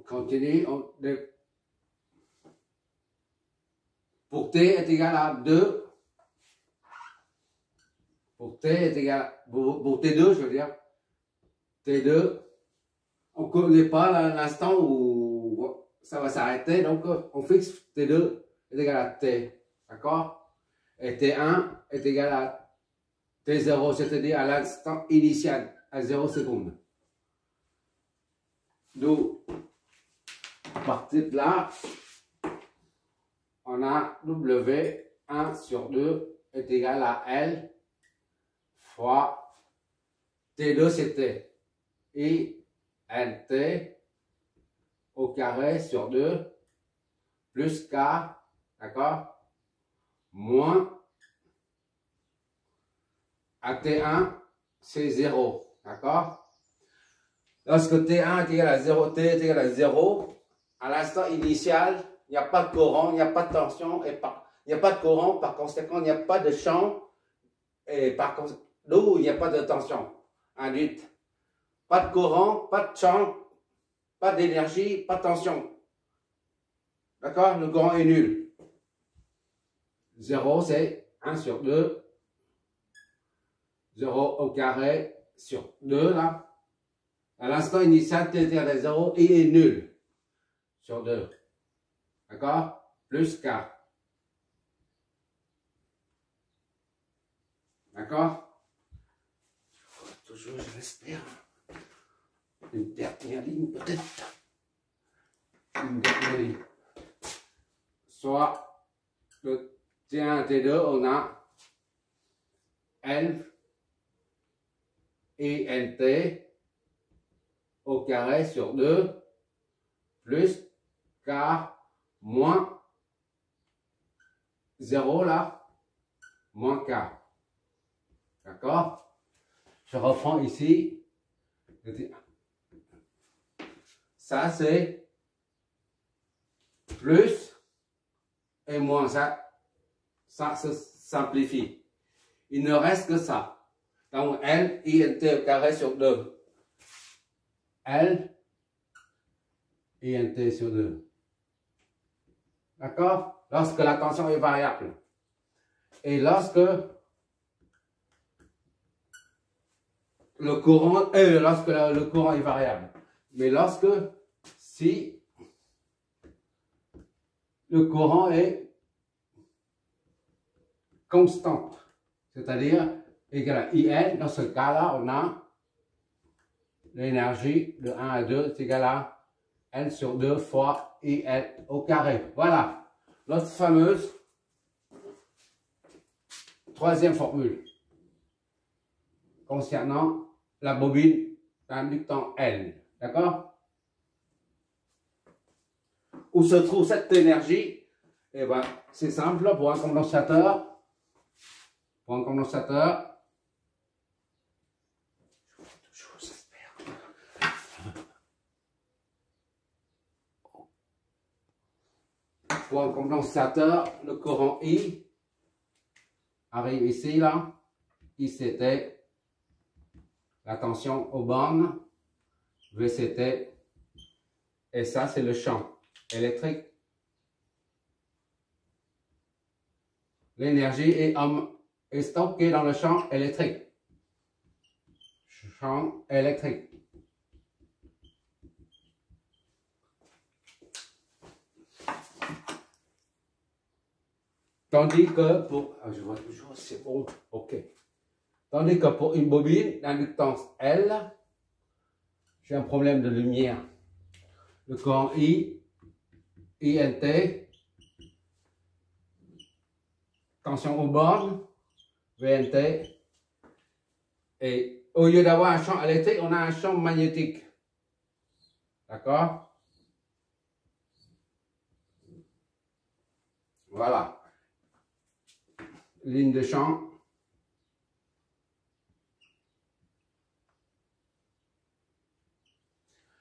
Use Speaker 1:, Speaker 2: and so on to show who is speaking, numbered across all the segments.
Speaker 1: continue. Pour t est égal à 2, pour t est égal à, pour t2, je veux dire, t2, on ne connaît pas l'instant où ça va s'arrêter, donc on fixe t2 est égal à t, d'accord? Et t1 est égal à t0, c'est-à-dire à l'instant initial, à 0 secondes. Donc, à partir de là, on a W1 sur 2 est égal à L fois T2 c'est T. Et NT au carré sur 2 plus K, d'accord, moins à T1 c'est 0, d'accord. Lorsque T1 est égal à 0, T est égal à 0, à l'instant initial, il n'y a pas de courant, il n'y a pas de tension, il n'y a pas de courant, par conséquent, il n'y a pas de champ, et d'où il n'y a pas de tension induite. Pas de courant, pas de champ, pas d'énergie, pas de tension. D'accord? Le courant est nul. 0, c'est 1 sur 2. 0 au carré sur 2, là. À l'instant initial, t est égal à 0, il est nul. Sur 2. D'accord? Plus K. D'accord? Toujours, je l'espère. Une dernière ligne, peut-être. Une dernière ligne. Soit le T1 et T2, on a L et NT au carré sur 2 plus K moins 0 là, moins K. D'accord? Je reprends ici. Ça c'est plus et moins ça. Ça se simplifie. Il ne reste que ça. Donc L, INT au carré sur 2. L, INT sur 2. D'accord? Lorsque la tension est variable. Et lorsque le courant est variable. Mais lorsque, si le courant est constant, c'est-à-dire égal à IN, dans ce cas-là, on a l'énergie de 1 à 2 est égal à N sur 2 fois IN au carré. Voilà, notre fameuse troisième formule concernant la bobine d'inductant L. D'accord? Où se trouve cette énergie? Eh bien, c'est simple, pour un condensateur, le courant I arrive ici, là. I c'était la tension aux bornes, V c'était, et ça c'est le champ électrique. L'énergie est stockée dans le champ électrique. Champ électrique. Tandis que pour, je vois toujours, c'est bon, ok. Tandis que pour une bobine d'inductance L, j'ai un problème de lumière. Le courant INT, tension aux bornes, VNT, et au lieu d'avoir un champ électrique, on a un champ magnétique. D'accord? Voilà. Ligne de champ.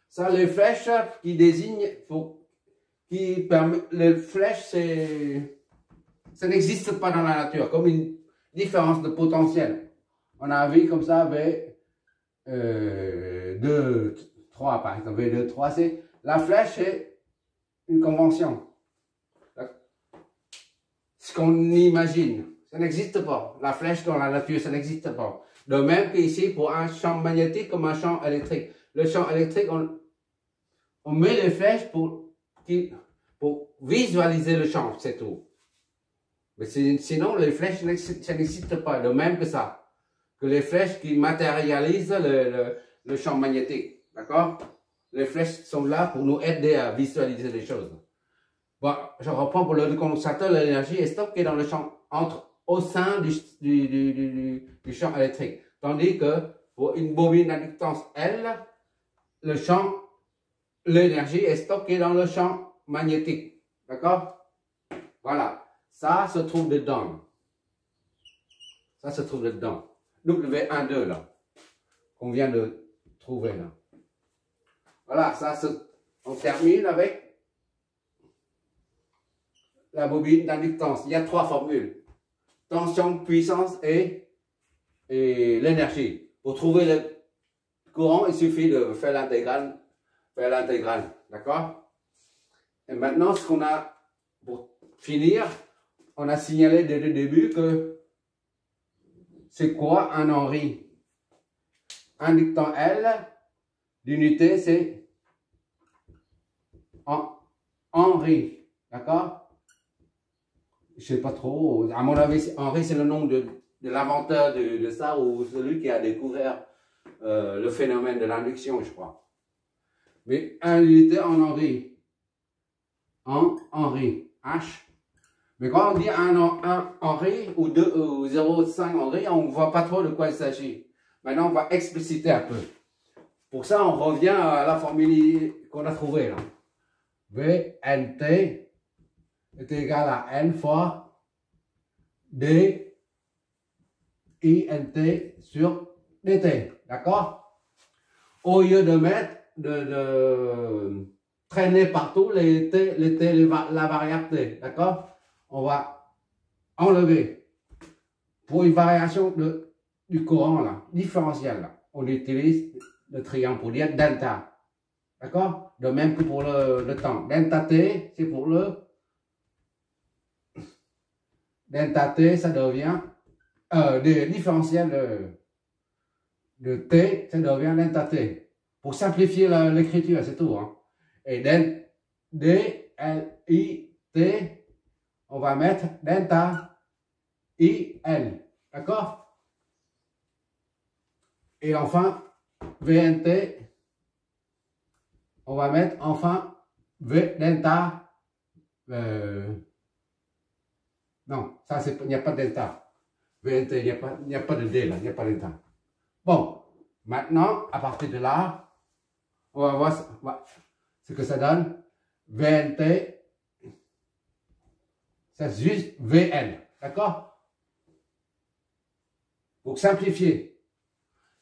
Speaker 1: Ça, les flèches qui désignent, les flèches, ça n'existe pas dans la nature, comme une différence de potentiel. On a vu comme ça V2, 3 par exemple. V2, 3, c'est La flèche est une convention. Ce qu'on imagine, ça n'existe pas. La flèche dans la nature, ça n'existe pas. De même qu'ici, pour un champ magnétique comme un champ électrique. Le champ électrique, on met les flèches pour visualiser le champ, c'est tout. Mais sinon, les flèches, ça n'existe pas. De même que ça. Que les flèches qui matérialisent le champ magnétique. D'accord? Les flèches sont là pour nous aider à visualiser les choses. Bon, je reprends pour le condensateur, l'énergie est stockée dans le champ, au sein du champ électrique. Tandis que pour une bobine d'inductance L, l'énergie est stockée dans le champ magnétique. D'accord? Voilà. Ça se trouve dedans. Ça se trouve dedans. W12 là. Qu'on vient de trouver là. Voilà, on termine avec la bobine d'inductance. Il y a 3 formules. Tension, puissance et l'énergie. Pour trouver le courant, il suffit de faire l'intégrale. D'accord? Et maintenant, ce qu'on a, pour finir, on a signalé dès le début que c'est quoi un Henry? Inductant L, l'unité c'est Henry. D'accord? Je sais pas trop. À mon avis, Henry, c'est le nom de l'inventeur de ça, ou celui qui a découvert le phénomène de l'induction, je crois. Mais une unité en Henry. En Henry. H. Mais quand on dit un Henry ou 0,5 Henry, on ne voit pas trop de quoi il s'agit. Maintenant, on va expliciter un peu. Pour ça, on revient à la formule qu'on a trouvée là. VNT est égal à N fois D INT sur DT. D'accord? Au lieu de mettre, de traîner partout la variable T. D'accord? On va enlever. Pour une variation du courant là, différentiel là, on utilise le triangle pour dire delta. D'accord? De même que pour le temps. Delta T, c'est pour le delta T, ça devient le différentiel de T, ça devient delta T. Pour simplifier l'écriture, c'est tout. Hein. Et D, L, I, T, on va mettre delta I, L. D'accord? Et enfin, VNT, on va mettre enfin V delta. Non, ça c'est, il n'y a pas de delta. VNT, il n'y a pas de D là, il n'y a pas de delta. Bon, maintenant, à partir de là, on va voir ce que ça donne. VNT, c'est juste VN. D'accord? Pour simplifier.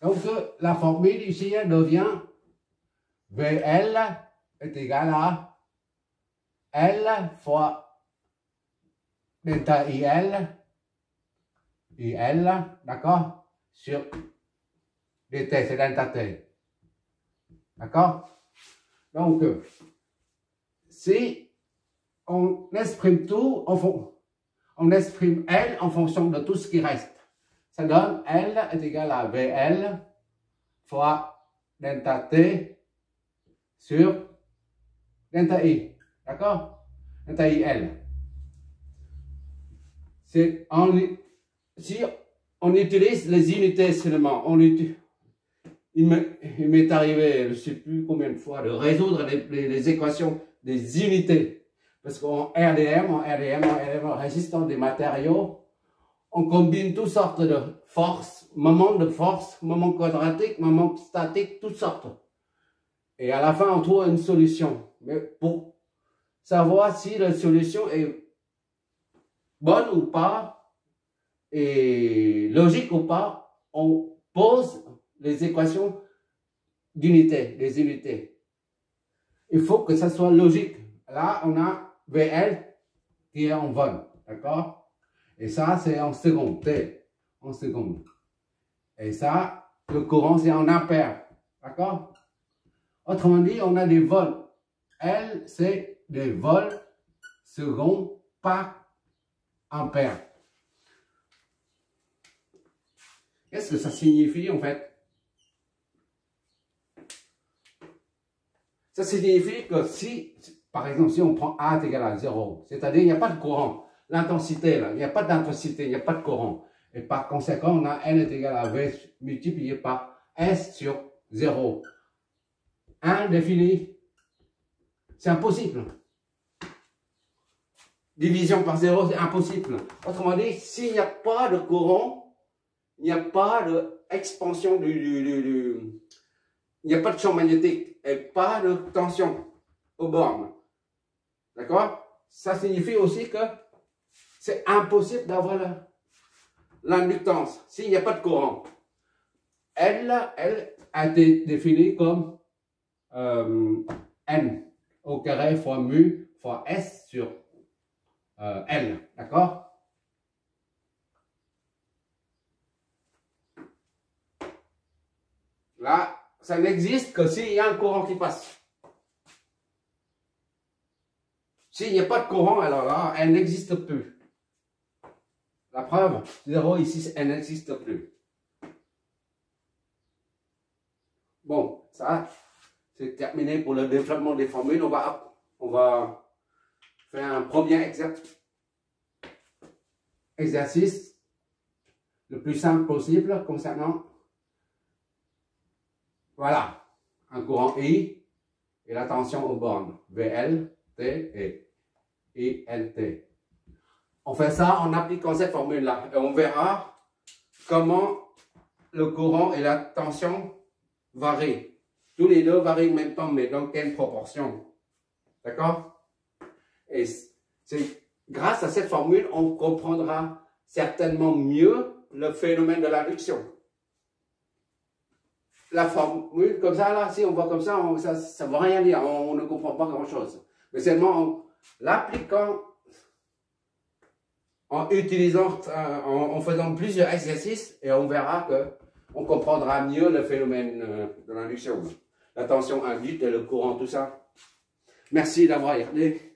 Speaker 1: Donc, la formule ici devient VL est égal à L fois delta IL, d'accord, sur DT, c'est delta T. D'accord? Donc, si on exprime tout, on exprime L en fonction de tout ce qui reste. Ça donne L est égal à VL fois delta T sur delta I. D'accord? Delta IL. Si on utilise les unités seulement, il m'est arrivé, je ne sais plus combien de fois, de résoudre les équations des unités. Parce qu'en RDM, résistant des matériaux, on combine toutes sortes de forces, moments quadratiques, moments statiques, toutes sortes. Et à la fin, on trouve une solution. Mais pour savoir si la solution est bonne ou pas, et logique ou pas, on pose les équations d'unité, des unités. Il faut que ça soit logique. Là, on a VL qui est en vol, d'accord? Et ça, c'est en seconde, T, en seconde. Et ça, le courant, c'est en ampères, d'accord? Autrement dit, on a des volts L, c'est des volts secondes par ampère. Qu'est-ce que ça signifie en fait? Ça signifie que si, par exemple, si on prend A est égal à 0, c'est-à-dire il n'y a pas de courant, l'intensité là, il n'y a pas d'intensité, il n'y a pas de courant. Et par conséquent, on a N est égal à V multiplié par S sur 0. Indéfini. C'est impossible. Division par 0, c'est impossible. Autrement dit, s'il n'y a pas de courant, il n'y a pas d'expansion il n'y a pas de champ magnétique et pas de tension aux bornes. D'accord? Ça signifie aussi que c'est impossible d'avoir l'inductance s'il n'y a pas de courant. Elle a été définie comme N au carré fois mu fois S sur L. D'accord? Là, ça n'existe que s'il y a un courant qui passe. S'il n'y a pas de courant, alors là, elle n'existe plus. La preuve, 0 ici, elle n'existe plus. Bon, ça, c'est terminé pour le développement des formules. On va faire un premier exercice le plus simple possible concernant, voilà, un courant I et la tension aux bornes, VL, T et ILT. On fait ça en appliquant cette formule-là et on verra comment le courant et la tension varient. Tous les deux varient en même temps, mais dans quelle proportion? D'accord? Et c'est grâce à cette formule, on comprendra certainement mieux le phénomène de l'induction. La formule comme ça, là, si on voit comme ça, ça ne veut rien dire, on ne comprend pas grand-chose. Mais seulement en l'appliquant, en utilisant, en faisant plusieurs exercices, et on verra que on comprendra mieux le phénomène de l'induction. La tension induite et le courant, tout ça. Merci d'avoir regardé.